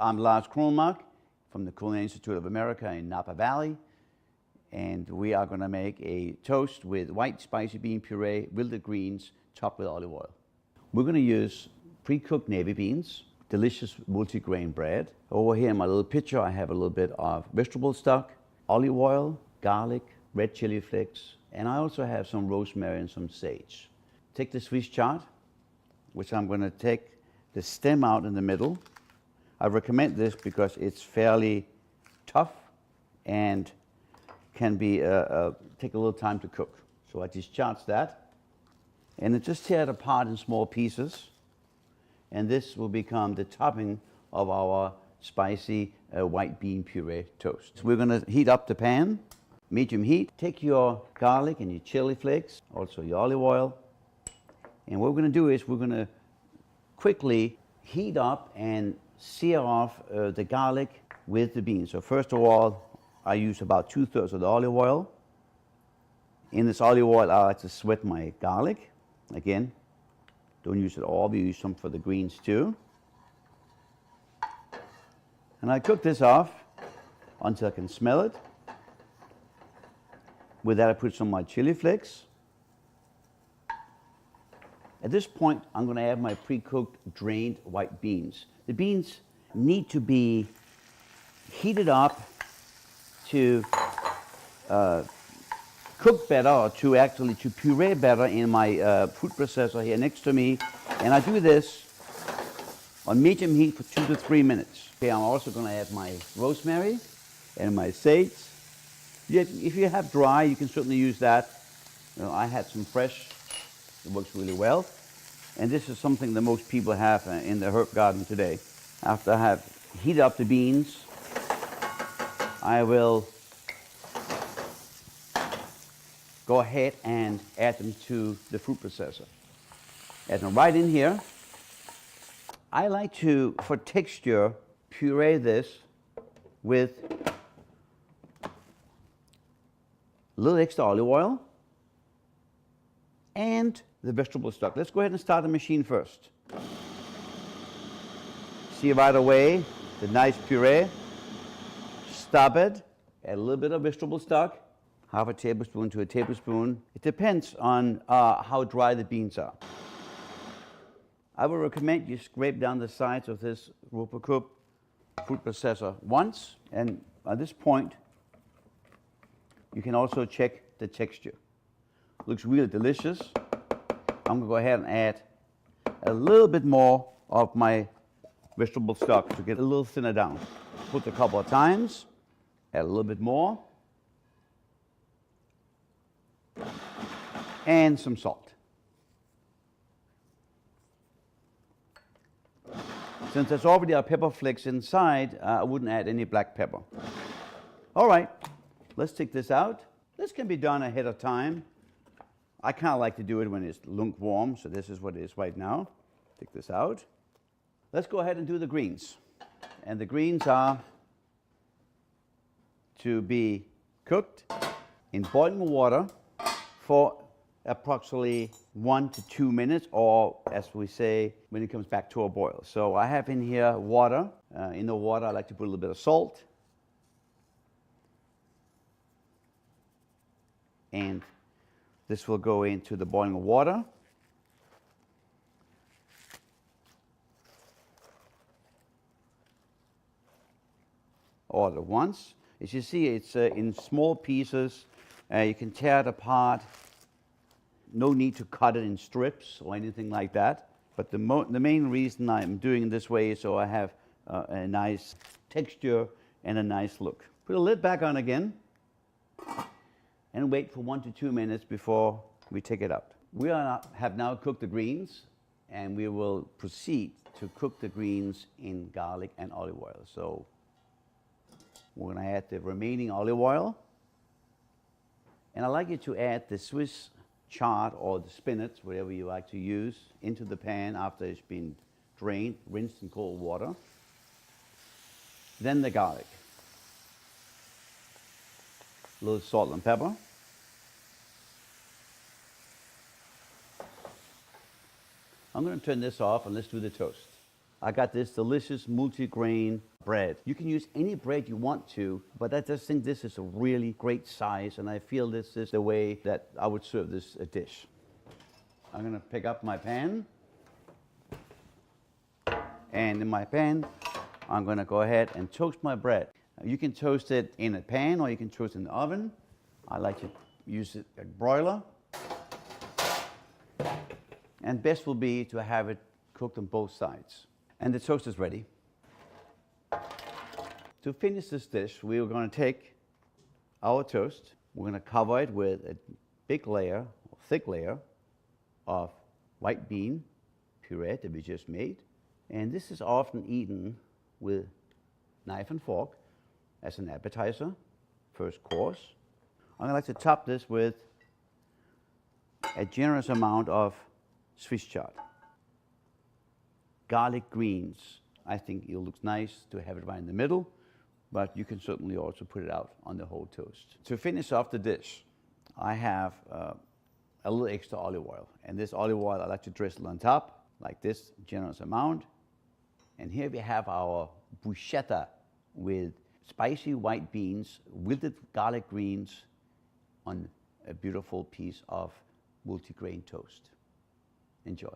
I'm Lars Kronmark from the Culinary Institute of America in Napa Valley, and we are going to make a toast with white spicy bean puree, wilted greens, topped with olive oil. We're going to use pre-cooked navy beans, delicious multigrain bread. Over here in my little pitcher, I have a little bit of vegetable stock, olive oil, garlic, red chili flakes, and I also have some rosemary and some sage. Take the Swiss chard, which I'm going to take the stem out in the middle. I recommend this because it's fairly tough and can be take a little time to cook. So I discharge that, and then just tear it apart in small pieces, and this will become the topping of our spicy white bean puree toast. So we're going to heat up the pan, medium heat. Take your garlic and your chili flakes, also your olive oil, and what we're going to do is we're going to quickly heat up and sear off the garlic with the beans. So first of all, I use about 2/3 of the olive oil. In this olive oil, I like to sweat my garlic. Again, don't use it all, we use some for the greens too. And I cook this off until I can smell it. With that, I put some of my chili flakes. At this point, I'm going to add my pre-cooked drained white beans. The beans need to be heated up to cook better, or to puree better in my food processor here next to me. And I do this on medium heat for 2 to 3 minutes. Okay, I'm also going to add my rosemary and my sage. If you have dry, you can certainly use that. You know, I had some fresh. It works really well. And this is something that most people have in the herb garden today. After I have heated up the beans, I will go ahead and add them to the food processor. Add them right in here. I like to, for texture, puree this with a little extra olive oil and the vegetable stock. Let's go ahead and start the machine first. See right away the nice puree. Stop it. Add a little bit of vegetable stock, half a tablespoon to a tablespoon. It depends on how dry the beans are. I would recommend you scrape down the sides of this Rupercup food processor once, and at this point, you can also check the texture. Looks really delicious. I'm going to go ahead and add a little bit more of my vegetable stock to get a little thinner down. Put a couple of times, add a little bit more, and some salt. Since there's already a pepper flakes inside, I wouldn't add any black pepper. All right, let's take this out. This can be done ahead of time. I kind of like to do it when it's lukewarm, so this is what it is right now. Take this out. Let's go ahead and do the greens. And the greens are to be cooked in boiling water for approximately 1 to 2 minutes, or as we say, when it comes back to a boil. So I have in here water. In the water, I like to put a little bit of salt. And this will go into the boiling water. All at once. As you see, it's in small pieces. You can tear it apart. No need to cut it in strips or anything like that. But the main reason I'm doing it this way is so I have a nice texture and a nice look. Put the lid back on again and wait for 1 to 2 minutes before we take it out. We have now cooked the greens, and we will proceed to cook the greens in garlic and olive oil. So we're going to add the remaining olive oil, and I'd like you to add the Swiss chard or the spinach, whatever you like to use, into the pan after it's been drained, rinsed in cold water. Then the garlic. A little salt and pepper. I'm going to turn this off and let's do the toast. I got this delicious multigrain bread. You can use any bread you want to, but I just think this is a really great size, and I feel this is the way that I would serve this dish. I'm gonna pick up my pan, and in my pan, I'm gonna go ahead and toast my bread. You can toast it in a pan or you can toast it in the oven. I like to use it like broiler. And best will be to have it cooked on both sides. And the toast is ready. To finish this dish, we are going to take our toast. We're going to cover it with a big layer, or thick layer, of white bean puree that we just made. And this is often eaten with knife and fork as an appetizer, first course. I'm going to like to top this with a generous amount of Swiss chard. Garlic greens. I think it looks nice to have it right in the middle, but you can certainly also put it out on the whole toast. To finish off the dish, I have a little extra olive oil. And this olive oil I like to drizzle on top, like this generous amount. And here we have our bruschetta with spicy white beans, wilted garlic greens on a beautiful piece of multigrain toast. Enjoy.